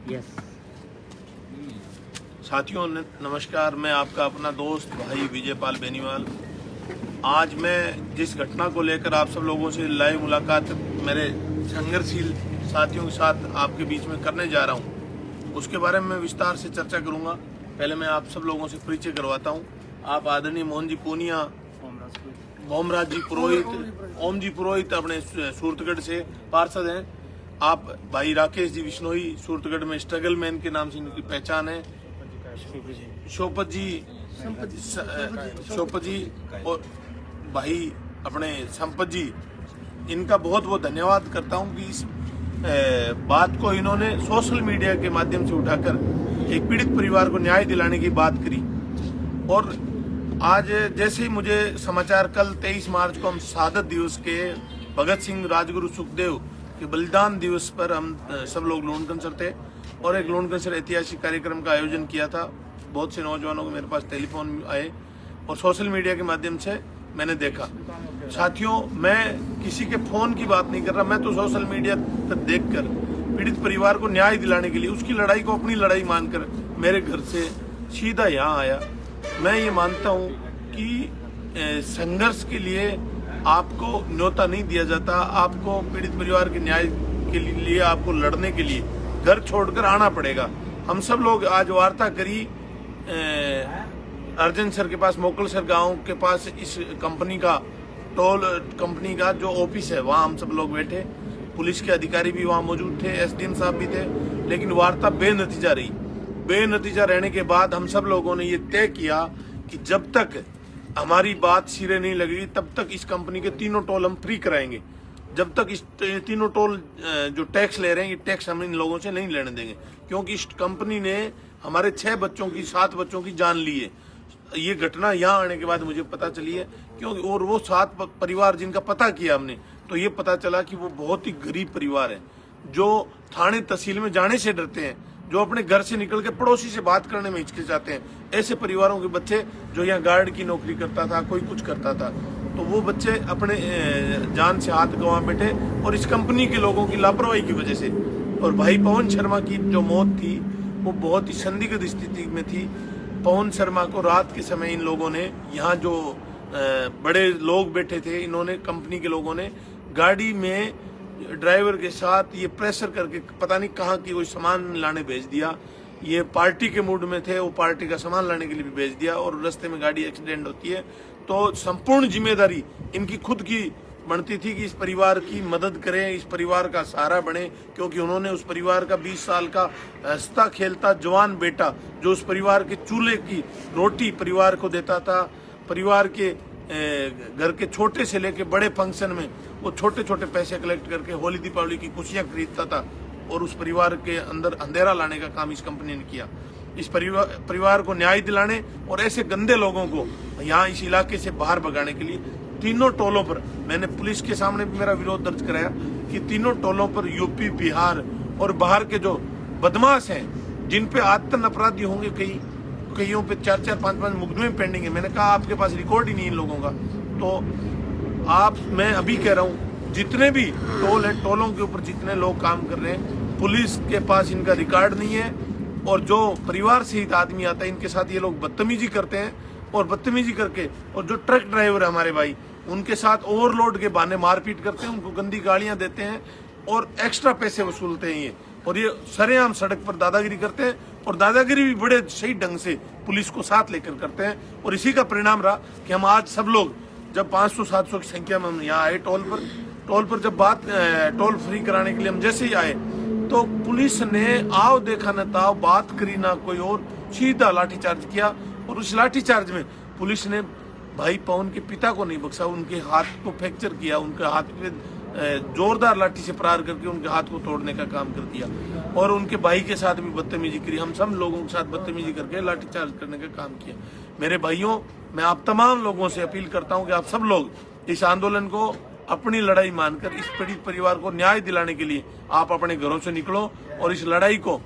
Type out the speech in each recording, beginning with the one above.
Yes. साथियों नमस्कार, मैं आपका अपना दोस्त भाई विजयपाल बेनीवाल। आज मैं जिस घटना को लेकर आप सब लोगों से लाइव मुलाकात मेरे संघर्षशील साथियों के साथ आपके बीच में करने जा रहा हूं, उसके बारे में मैं विस्तार से चर्चा करूंगा। पहले मैं आप सब लोगों से परिचय करवाता हूं। आप आदरणीय मोहन जी पूनिया, ओमराज जी पुरोहित, ओम जी पुरोहित अपने सूरतगढ़ से पार्षद हैं। आप भाई राकेश जी विश्नोई सूरतगढ़ में स्ट्रगल मैन के नाम से इनकी पहचान है। शोपत जी और भाई अपने संपत जी, इनका बहुत बहुत धन्यवाद करता हूं कि इस बात को इन्होंने सोशल मीडिया के माध्यम से उठाकर एक पीड़ित परिवार को न्याय दिलाने की बात करी। और आज जैसे ही मुझे समाचार, कल 23 मार्च को हम शहादत दिवस के भगत सिंह, राजगुरु, सुखदेव के बलिदान दिवस पर हम सब लोग लोन कंसर थे और एक लोन कंसर ऐतिहासिक कार्यक्रम का आयोजन किया था। बहुत से नौजवानों को मेरे पास टेलीफोन आए और सोशल मीडिया के माध्यम से मैंने देखा। साथियों, मैं किसी के फोन की बात नहीं कर रहा, मैं तो सोशल मीडिया पर देखकर पीड़ित परिवार को न्याय दिलाने के लिए उसकी लड़ाई को अपनी लड़ाई मानकर मेरे घर से सीधा यहाँ आया। मैं ये मानता हूँ कि संघर्ष के लिए आपको न्योता नहीं दिया जाता। आपको पीड़ित परिवार के न्याय के लिए आपको लड़ने के लिए घर छोड़कर आना पड़ेगा। हम सब लोग आज वार्ता करी अर्जन सर के पास, मोकल सर गांव के पास, इस कंपनी का, टोल कंपनी का जो ऑफिस है, वहां हम सब लोग बैठे। पुलिस के अधिकारी भी वहां मौजूद थे, एसडीएम साहब भी थे, लेकिन वार्ता बेनतीजा रही। बेनतीजा रहने के बाद हम सब लोगों ने ये तय किया कि जब तक हमारी बात सिरे नहीं लगेगी तब तक इस कंपनी के तीनों टोल हम फ्री कराएंगे। जब तक इस तीनों टोल जो टैक्स ले रहे हैं, ये टैक्स हम इन लोगों से नहीं लेने देंगे, क्योंकि इस कंपनी ने हमारे 7 बच्चों की जान ली है। ये घटना यहाँ आने के बाद मुझे पता चली है, क्योंकि और वो 7 परिवार जिनका पता किया हमने, तो ये पता चला कि वो बहुत ही गरीब परिवार है, जो थाने तहसील में जाने से डरते हैं, जो अपने घर से निकल के पड़ोसी से बात करने में हिचकिचाते हैं। ऐसे परिवारों के बच्चे, जो यहाँ गार्ड की नौकरी करता था, कोई कुछ करता था, तो वो बच्चे अपने जान से हाथ गंवा बैठे और इस कंपनी के लोगों की लापरवाही की वजह से। और भाई पवन शर्मा की जो मौत थी वो बहुत ही संदिग्ध स्थिति में थी। पवन शर्मा को रात के समय इन लोगों ने, यहाँ जो बड़े लोग बैठे थे, इन्होंने, कंपनी के लोगों ने गाड़ी में ड्राइवर के साथ ये प्रेशर करके पता नहीं कहाँ की कोई सामान लाने भेज दिया। ये पार्टी के मूड में थे, वो पार्टी का सामान लाने के लिए भी भेज दिया और रास्ते में गाड़ी एक्सीडेंट होती है। तो संपूर्ण जिम्मेदारी इनकी खुद की बनती थी कि इस परिवार की मदद करें, इस परिवार का सहारा बने, क्योंकि उन्होंने उस परिवार का 20 साल का हंसता खेलता जवान बेटा, जो उस परिवार के चूल्हे की रोटी परिवार को देता था, परिवार के घर के छोटे से लेके बड़े फंक्शन में वो छोटे छोटे पैसे कलेक्ट करके होली दीपावली की खुशियां खरीदता था, और उस परिवार के अंदर अंधेरा लाने का काम इस कंपनी ने किया। इस परिवार को न्याय दिलाने और ऐसे गंदे लोगों को यहाँ इस इलाके से बाहर भगाने के लिए तीनों टोलों पर मैंने पुलिस के सामने भी मेरा विरोध दर्ज कराया कि तीनों टोलों पर यूपी, बिहार और बाहर के जो बदमाश हैं, जिन पे आतंक अपराधी होंगे, कईयों पे 4-4, 5-5 मुकदमे पेंडिंग है। मैंने कहा आपके पास रिकॉर्ड ही नहीं इन लोगों का, तो मैं अभी कह रहा हूँ, जितने भी टोल है, टोलों के ऊपर जितने लोग काम कर रहे हैं, पुलिस के पास इनका रिकॉर्ड नहीं है। और जो परिवार सहित आदमी आता है, इनके साथ ये लोग बदतमीजी करते हैं, और बदतमीजी करके, और जो ट्रक ड्राइवर है हमारे भाई, उनके साथ ओवरलोड के बहाने मारपीट करते हैं, उनको गंदी गालियां देते हैं और एक्स्ट्रा पैसे वसूलते हैं ये। और ये सरेआम सड़क पर दादागिरी करते हैं, और दादागिरी भी बड़े सही ढंग से पुलिस को साथ लेकर करते हैं। और इसी का परिणाम रहा कि हम आज सब लोग जब 500-700 की संख्या में हम यहाँ आए टोल पर जब टोल फ्री कराने के लिए हम जैसे ही आए, तो पुलिस ने आओ देखा न ताओ, बात करी ना कोई और, सीधा लाठीचार्ज किया। और उस लाठीचार्ज में पुलिस ने भाई पवन के पिता को नहीं बख्शा, उनके हाथ को फ्रैक्चर किया, उनके हाथ पे जोरदार लाठी से प्रहार करके उनके हाथ को तोड़ने का काम कर दिया, और उनके भाई के साथ भी बदतमीजी करी। हम सब लोगों के साथ बदतमीजी करके लाठीचार्ज करने का काम किया। मेरे भाइयों, मैं आप तमाम लोगों से अपील करता हूं कि आप सब लोग इस आंदोलन को अपनी लड़ाई मानकर इस पीड़ित परिवार को न्याय दिलाने के लिए आप अपने घरों से निकलो, और इस लड़ाई को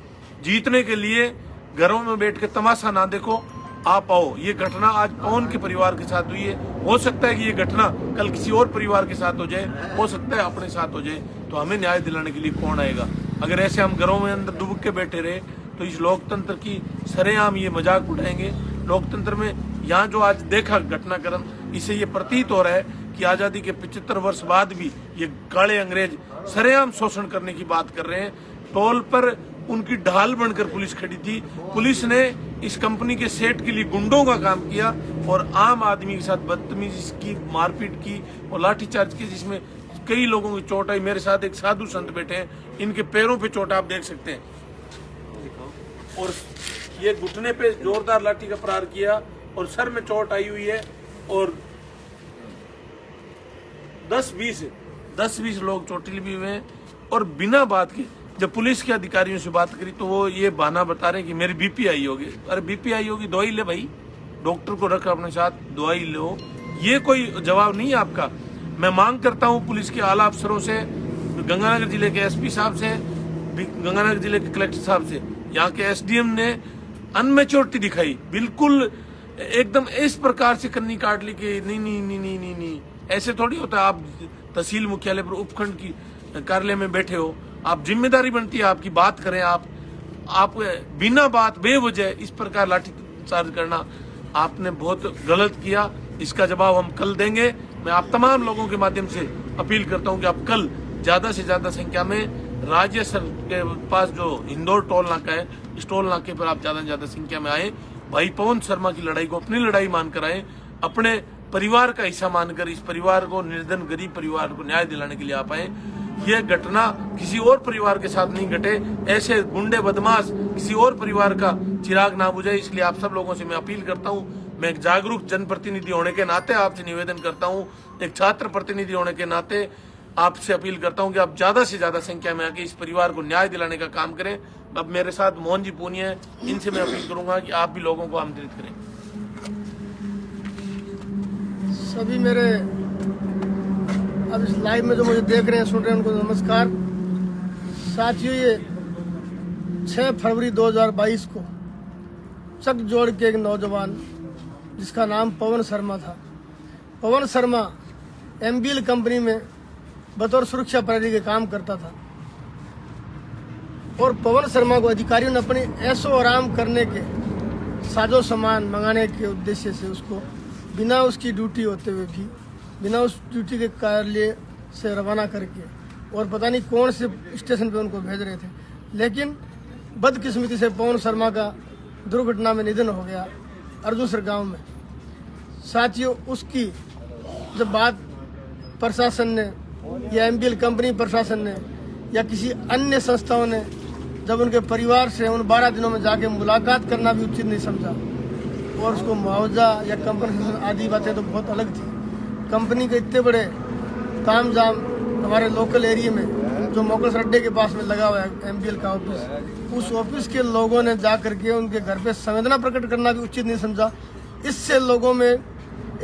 जीतने के लिए घरों में बैठ के तमाशा ना देखो, आप आओ। ये घटना आज पवन के परिवार के साथ हुई है, हो सकता है कि ये घटना कल किसी और परिवार के साथ हो जाए, हो सकता है अपने साथ हो जाए, तो हमें न्याय दिलाने के लिए कौन आएगा। अगर ऐसे हम घरों में अंदर दुबक के बैठे रहे तो इस लोकतंत्र की सरेआम ये मजाक उड़ाएंगे। लोकतंत्र में यहाँ जो आज देखा घटनाक्रम, इससे ये प्रतीत हो रहा है कि आजादी के 75 वर्ष बाद भी ये काले अंग्रेज सरेआम शोषण करने की बात कर रहे हैं। टोल पर उनकी ढाल बनकर पुलिस खड़ी थी। पुलिस ने इस कंपनी के सेठ के लिए गुंडों का काम किया और आम आदमी के साथ बदतमीजी की, मारपीट की और लाठीचार्ज की, जिसमें कई लोगों की चोट आई। मेरे साथ एक साधु संत बैठे हैं, इनके पैरों पे चोट आप देख सकते हैं और ये घुटने पे जोरदार लाठी का प्रहार किया और सर में चोट आई हुई है और 10-20 लोग चोटिल भी हुए हैं। और बिना बात के जब पुलिस के अधिकारियों से बात करी तो वो ये बहाना बता रहे हैं कि मेरी बीपी आई होगी। अरे बीपी आई होगी, दवाई ले भाई, डॉक्टर को रख अपने साथ, दवाई लो। ये कोई जवाब नहीं है आपका। मैं मांग करता हूं पुलिस के आला अफसरों से, गंगानगर जिले के एसपी साहब से, गंगानगर जिले के कलेक्टर साहब से, यहाँ के एसडीएम ने अनमेच्योरिटी दिखाई, बिल्कुल एकदम इस प्रकार से कन्नी काट ली कि नहीं, ऐसे थोड़ी होता है। आप तहसील मुख्यालय पर उपखंड की कार्यालय में बैठे हो, आप जिम्मेदारी बनती है आपकी, बात करें। आप बिना बात बेवजह इस प्रकार लाठीचार्ज करना आपने बहुत गलत किया। इसका जवाब हम कल देंगे। मैं आप तमाम लोगों के माध्यम से अपील करता हूं कि आप कल ज्यादा से ज्यादा संख्या में राज्य सर के पास जो इंदौर टोल नाका है, इस टोल नाके पर आप ज्यादा से ज्यादा संख्या में आए। भाई पवन शर्मा की लड़ाई को अपनी लड़ाई मानकर आए, अपने परिवार का हिस्सा मानकर इस परिवार को, निर्धन गरीब परिवार को न्याय दिलाने के लिए आप आए। यह घटना किसी और परिवार के साथ नहीं घटे, ऐसे गुंडे बदमाश किसी और परिवार का चिराग ना बुझे। इसलिए आप सब लोगों से मैं अपील करता हूं, मैं एक जागरूक जनप्रतिनिधि होने के नाते आपसे निवेदन करता हूं, एक छात्र प्रतिनिधि होने के नाते आपसे अपील करता हूं कि आप ज्यादा से ज्यादा संख्या में आके इस परिवार को न्याय दिलाने का काम करें। अब मेरे साथ मोहन जी पूनिया है, इनसे मैं अपील करूंगा कि आप भी लोगों को आमंत्रित करें। सभी मेरे अब इस लाइव में जो मुझे देख रहे हैं, सुन रहे हैं, उनको नमस्कार। साथियों, ये 6 फरवरी 2022 को चक जोड़ के एक नौजवान जिसका नाम पवन शर्मा था, पवन शर्मा एमबीएल कंपनी में बतौर सुरक्षा प्रहरी के काम करता था और पवन शर्मा को अधिकारियों ने अपने ऐशो आराम करने के साजो सामान मंगाने के उद्देश्य से उसको बिना उसकी ड्यूटी होते हुए भी, बिना उस ड्यूटी के कार्यालय से रवाना करके और पता नहीं कौन से स्टेशन पे उनको भेज रहे थे। लेकिन बदकिस्मती से पवन शर्मा का दुर्घटना में निधन हो गया अर्जुसर गांव में। साथियों, उसकी जब बात प्रशासन ने या एमबीएल कंपनी प्रशासन ने या किसी अन्य संस्थाओं ने जब उनके परिवार से उन 12 दिनों में जाके मुलाकात करना भी उचित नहीं समझा और उसको मुआवजा या कंपनी आदि बातें तो बहुत अलग थी। कंपनी के इतने बड़े तामझाम हमारे लोकल एरिया में जो मोकल अड्डे के पास में लगा हुआ है एमबीएल का ऑफिस, उस ऑफिस के लोगों ने जा करके उनके घर पे संवेदना प्रकट करना भी उचित नहीं समझा। इससे लोगों में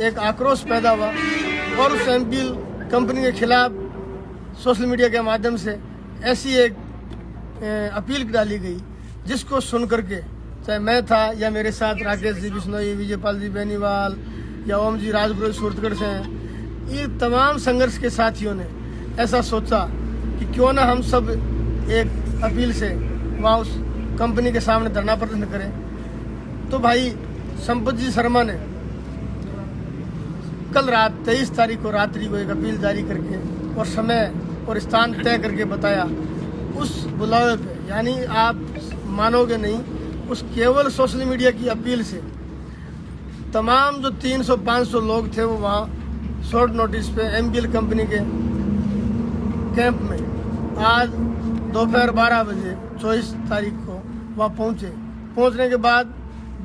एक आक्रोश पैदा हुआ और उस एमबीएल कंपनी के खिलाफ सोशल मीडिया के माध्यम से ऐसी एक अपील डाली गई जिसको सुन करके चाहे मैं था या मेरे साथ राकेश जी बिश्नोई, विजयपाल जी बेनीवाल या ओम जी राजगुरु सूरतगढ़ से हैं, ये तमाम संघर्ष के साथियों ने ऐसा सोचा कि क्यों ना हम सब एक अपील से वहाँ उस कंपनी के सामने धरना प्रदर्शन करें। तो भाई संपत जी शर्मा ने कल रात 23 तारीख को रात्रि को एक अपील जारी करके और समय और स्थान तय करके बताया उस बुलावे पे, यानी आप मानोगे नहीं, उस केवल सोशल मीडिया की अपील से तमाम जो 300-500 लोग थे वो वहाँ शॉर्ट नोटिस पे एमबीएल कंपनी के कैंप में आज दोपहर 12 बजे 24 तारीख को वहाँ पहुँचे। पहुँचने के बाद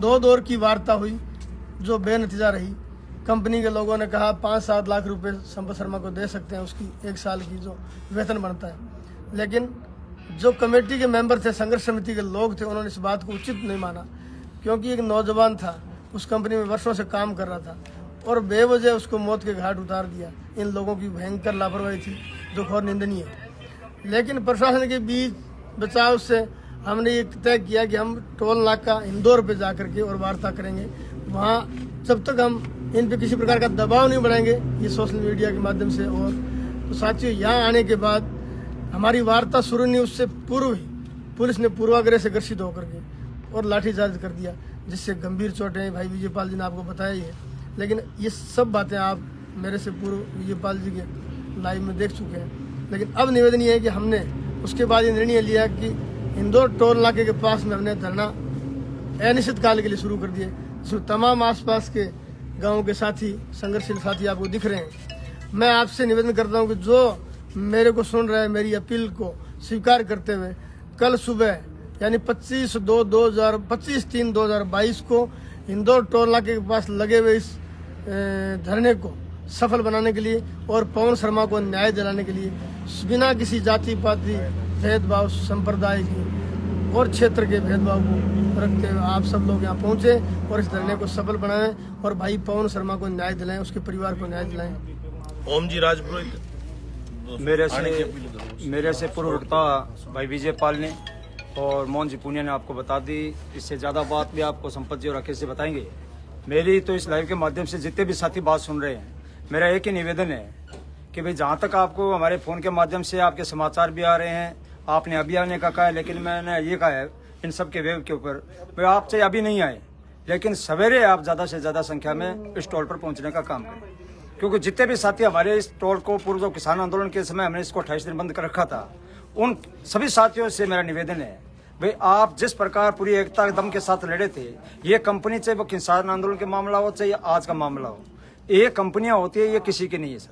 2 दौर की वार्ता हुई जो बेनतीजा रही। कंपनी के लोगों ने कहा 5-7 लाख रुपए संपत शर्मा को दे सकते हैं, उसकी 1 साल की जो वेतन बनता है। लेकिन जो कमेटी के मेंबर थे, संघर्ष समिति के लोग थे, उन्होंने इस बात को उचित नहीं माना क्योंकि एक नौजवान था, उस कंपनी में वर्षों से काम कर रहा था और बेवजह उसको मौत के घाट उतार दिया। इन लोगों की भयंकर लापरवाही थी जो घोर निंदनीय है। लेकिन प्रशासन के बीच बचाव से हमने ये तय किया कि हम टोल नाका इंदौर पे जा करके और वार्ता करेंगे। वहाँ जब तक हम इन पे किसी प्रकार का दबाव नहीं बढ़ाएंगे ये सोशल मीडिया के माध्यम से। और तो साथियों, यहाँ आने के बाद हमारी वार्ता शुरू नहीं उससे पूर्व ही पुलिस ने पूर्वाग्रह से ग्रसित होकर के और लाठीचार्ज कर दिया, जिससे गंभीर चोटें भाई विजयपाल जी ने आपको बताया ही है। लेकिन ये सब बातें आप मेरे से पूर्व विजयपाल जी के लाइव में देख चुके हैं। लेकिन अब निवेदन ये है कि हमने उसके बाद ये निर्णय लिया कि इंदौर टोल नाके के पास में हमने धरना अनिश्चित काल के लिए शुरू कर दिए, जिसमें तमाम आसपास के गाँव के साथी, संघर्षशील साथी आपको दिख रहे हैं। मैं आपसे निवेदन करता हूँ कि जो मेरे को सुन रहे हैं, मेरी अपील को स्वीकार करते हुए कल सुबह यानी 25/3/2022 को इंदौर टोल नाके के पास लगे हुए इस धरने को सफल बनाने के लिए और पवन शर्मा को न्याय दिलाने के लिए बिना किसी जाति पाति भेदभाव, संप्रदाय की और क्षेत्र के भेदभाव को रखते हुए आप सब लोग यहाँ पहुँचे और इस धरने को सफल बनाएं और भाई पवन शर्मा को न्याय दिलाएं, उसके परिवार को न्याय दिलाएं। ओम जी राजपुरोहित मेरे से पूर्व वक्ता भाई विजयपाल ने और मोहन जी पुनिया ने आपको बता दी। इससे ज़्यादा बात भी आपको संपत जी और राकेश जी बताएंगे। मेरी तो इस लाइव के माध्यम से जितने भी साथी बात सुन रहे हैं, मेरा एक ही निवेदन है कि भाई जहाँ तक आपको हमारे फ़ोन के माध्यम से आपके समाचार भी आ रहे हैं, आपने अभी आने का कहा है, लेकिन मैंने ये कहा है इन सब के वेब के ऊपर वे आप चाहे अभी नहीं आए, लेकिन सवेरे आप ज़्यादा से ज़्यादा संख्या में इस टोल पर पहुँचने का काम करें। क्योंकि जितने भी साथी हमारे इस टोल को पूर्व जो किसान आंदोलन के समय हमने इसको 28 दिन बंद कर रखा था, उन सभी साथियों से मेरा निवेदन है भाई आप जिस प्रकार पूरी एकता दम के साथ लड़े थे, ये कंपनी चाहे वो किसान आंदोलन के मामला हो चाहे आज का मामला हो, ये कंपनियां होती है, ये किसी की नहीं है सर।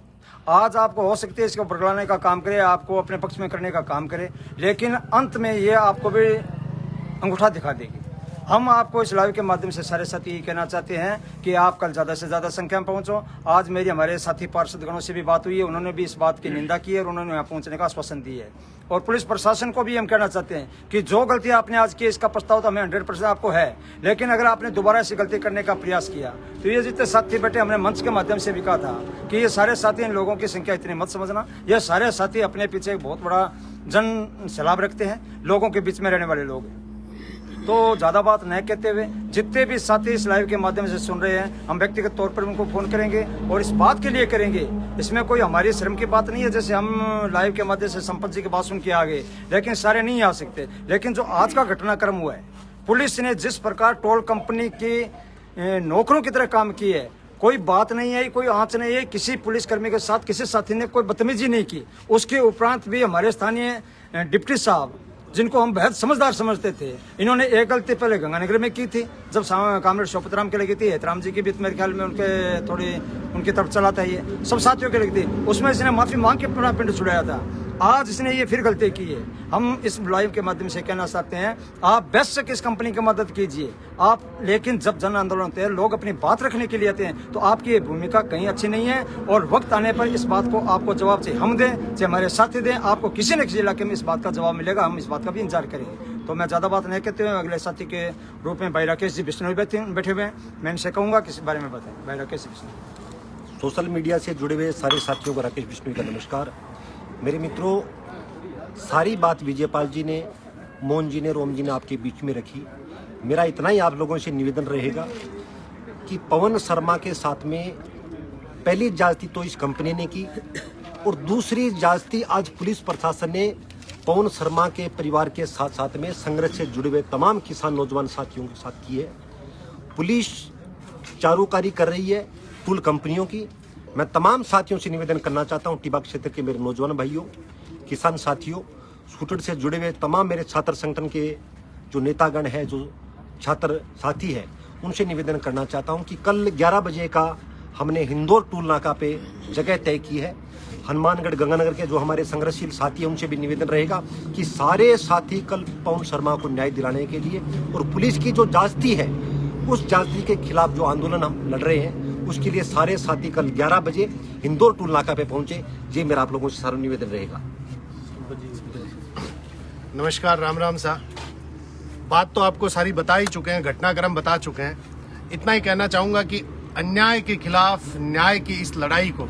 आज आपको हो सकती है इसको बरगलाने का काम करे, आपको अपने पक्ष में करने का काम करे, लेकिन अंत में ये आपको भी अंगूठा दिखा देगी। हम आपको इस लाइव के माध्यम से सारे साथी ये कहना चाहते हैं कि आप कल ज़्यादा से ज़्यादा संख्या में पहुंचो। आज मेरी हमारे साथी पार्षदगणों से भी बात हुई है, उन्होंने भी इस बात की निंदा की है और उन्होंने यहाँ पहुंचने का आश्वासन दिया है। और पुलिस प्रशासन को भी हम कहना चाहते हैं कि जो गलती आपने आज की, इसका पछतावा तो हमें 100% आपको है, लेकिन अगर आपने दोबारा ऐसी गलती करने का प्रयास किया तो ये जितने साथी बैठे, हमने मंच के माध्यम से भी कहा था कि ये सारे साथी, इन लोगों की संख्या इतनी मत समझना, ये सारे साथी अपने पीछे एक बहुत बड़ा जन सैलाब रखते हैं, लोगों के बीच में रहने वाले लोग हैं। तो ज़्यादा बात न कहते हुए जितने भी साथी इस लाइव के माध्यम से सुन रहे हैं, हम व्यक्तिगत तौर पर उनको फ़ोन करेंगे और इस बात के लिए करेंगे, इसमें कोई हमारी शर्म की बात नहीं है। जैसे हम लाइव के माध्यम से संपत जी की बात सुन के आ गए, लेकिन सारे नहीं आ सकते। लेकिन जो आज का घटनाक्रम हुआ है, पुलिस ने जिस प्रकार टोल कंपनी की नौकरों की तरह काम की है, कोई बात नहीं है, कोई आंच नहीं है, किसी पुलिसकर्मी के साथ किसी साथी ने कोई बदतमीजी नहीं की। उसके उपरांत भी हमारे स्थानीय डिप्टी साहब, जिनको हम बेहद समझदार समझते थे, इन्होंने एक गलती पहले गंगानगर में की थी, जब कामरेड शोपतराम के लगी थी, हेतराम जी की भी मेरे ख्याल में उनकी तरफ चला था, ये सब साथियों के लगी थी, उसमें इसने माफी मांग के अपना पिंड छुड़ाया था। आज इसने ये फिर गलती की है। हम इस लाइव के माध्यम से कहना चाहते हैं, आप बेशक इस कंपनी की मदद कीजिए आप, लेकिन जब जन आंदोलन होते हैं, लोग अपनी बात रखने के लिए आते हैं, तो आपकी ये भूमिका कहीं अच्छी नहीं है और वक्त आने पर इस बात को आपको जवाब चाहे हम दें चाहे हमारे साथी दें, आपको किसी न किसी इलाके में इस बात का जवाब मिलेगा। हम इस बात का भी इंतजार करेंगे। तो मैं ज़्यादा बात नहीं कहते हुए अगले साथी के रूप में भाई राकेश जी बिश्नोई बैठे हुए हैं, मैं इनसे कहूँगा किस बारे में बताएं। भाई राकेश बिश्नोई। सोशल मीडिया से जुड़े हुए सारे साथियों को राकेश बिश्नोई का नमस्कार। मेरे मित्रों, सारी बात विजयपाल जी ने, मोहन जी ने, रोम जी ने आपके बीच में रखी। मेरा इतना ही आप लोगों से निवेदन रहेगा कि पवन शर्मा के साथ में पहली ज्यादती तो इस कंपनी ने की और दूसरी ज्यादती आज पुलिस प्रशासन ने पवन शर्मा के परिवार के साथ साथ में संघर्ष से जुड़े हुए तमाम किसान नौजवान साथियों के साथ की है। पुलिस चारूकारी कर रही है टूल कंपनियों की। मैं तमाम साथियों से निवेदन करना चाहता हूं, टिबा क्षेत्र के मेरे नौजवान भाइयों, किसान साथियों, स्कूटर से जुड़े हुए तमाम मेरे छात्र संगठन के जो नेतागण है, जो छात्र साथी है, उनसे निवेदन करना चाहता हूं कि कल 11 बजे का हमने हिंदौर टूल नाका पे जगह तय की है। हनुमानगढ़ गंगानगर के जो हमारे संघर्षशील साथी हैं, उनसे भी निवेदन रहेगा कि सारे साथी कल पवन शर्मा को न्याय दिलाने के लिए और पुलिस की जो जांचती है, उस जांचती के खिलाफ जो आंदोलन हम लड़ रहे हैं, उसके लिए सारे साथी कल 11 बजे हिंदौर टूल नाका पे पहुंचे। ये मेरा आप लोगों से सारा निवेदन रहेगा। नमस्कार, राम राम सा। बात तो आपको सारी बता ही चुके हैं, घटनाक्रम बता चुके हैं। इतना ही कहना चाहूँगा कि अन्याय के खिलाफ न्याय की इस लड़ाई को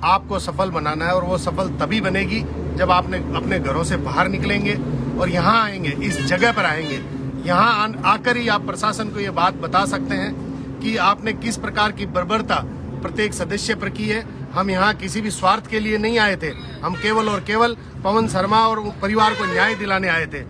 आपको सफल बनाना है और वो सफल तभी बनेगी जब आपने अपने घरों से बाहर निकलेंगे और यहाँ आएंगे, इस जगह पर आएंगे। यहाँ आकर ही आप प्रशासन को ये बात बता सकते हैं कि आपने किस प्रकार की बर्बरता प्रत्येक सदस्य पर की है। हम यहाँ किसी भी स्वार्थ के लिए नहीं आए थे। हम केवल और केवल पवन शर्मा और परिवार को न्याय दिलाने आए थे।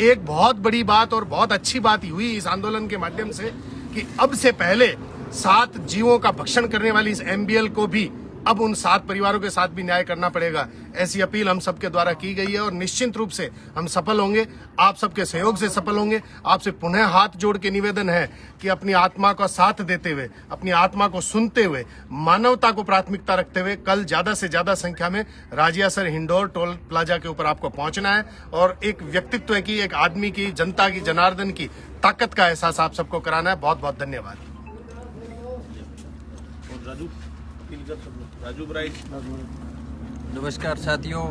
एक बहुत बड़ी बात और बहुत अच्छी बात हुई इस आंदोलन के माध्यम से कि अब से पहले 7 जीवों का भक्षण करने वाली इस MBL को भी अब उन 7 परिवारों के साथ भी न्याय करना पड़ेगा, ऐसी अपील हम सबके द्वारा की गई है और निश्चित रूप से हम सफल होंगे। आप सबके सहयोग से सफल होंगे। आपसे पुनः हाथ जोड़ के निवेदन है कि अपनी आत्मा का साथ देते हुए, अपनी आत्मा को सुनते हुए, मानवता को प्राथमिकता रखते हुए कल ज्यादा से ज्यादा संख्या में राजियासर हिंडौर टोल प्लाजा के ऊपर आपको पहुंचना है और एक व्यक्तित्व की, एक आदमी की, जनता की, जनार्दन की ताकत का एहसास आप सबको कराना है। बहुत बहुत धन्यवाद। राजू ब्राइट। नमस्कार साथियों,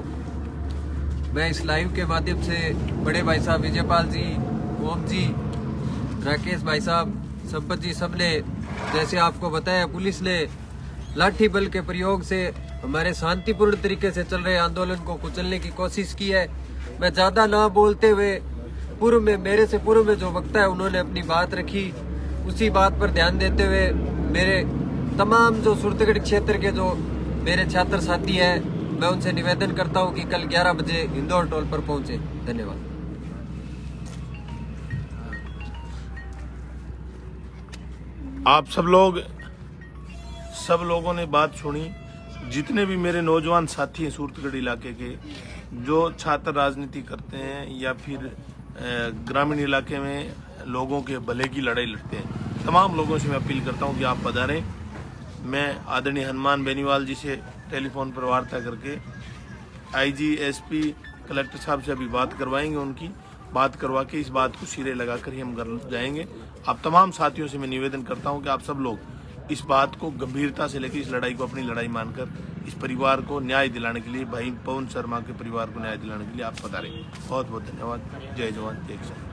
मैं इस लाइव के माध्यम से बड़े भाई साहब विजयपाल जी, ओम जी, राकेश भाई साहब, संपत जी, सबने जैसे आपको बताया पुलिस ने लाठी बल के प्रयोग से हमारे शांतिपूर्ण तरीके से चल रहे आंदोलन को कुचलने की कोशिश की है। मैं ज्यादा ना बोलते हुए मेरे से पूर्व में जो वक्ता है उन्होंने अपनी बात रखी, उसी बात पर ध्यान देते हुए मेरे तमाम जो सुरतगढ़ क्षेत्र के जो मेरे छात्र साथी हैं, मैं उनसे निवेदन करता हूं कि कल 11 बजे इंदौर टोल पर पहुंचे। धन्यवाद। आप सब लोगों ने बात सुनी। जितने भी मेरे नौजवान साथी हैं सुरतगढ़ इलाके के, जो छात्र राजनीति करते हैं या फिर ग्रामीण इलाके में लोगों के भले की लड़ाई लड़ते हैं, तमाम लोगों से मैं अपील करता हूं कि आप पधारें। मैं आदरणीय हनुमान बेनीवाल जी से टेलीफोन पर वार्ता करके IG, SP, कलेक्टर साहब से अभी बात करवाएंगे। उनकी बात करवा के इस बात को सिरे लगाकर ही हम घर जाएंगे। आप तमाम साथियों से मैं निवेदन करता हूं कि आप सब लोग इस बात को गंभीरता से लेकर इस लड़ाई को अपनी लड़ाई मानकर इस परिवार को न्याय दिलाने के लिए, भाई पवन शर्मा के परिवार को न्याय दिलाने के लिए आप पधारें। बहुत बहुत धन्यवाद। जय जवान जय किसान।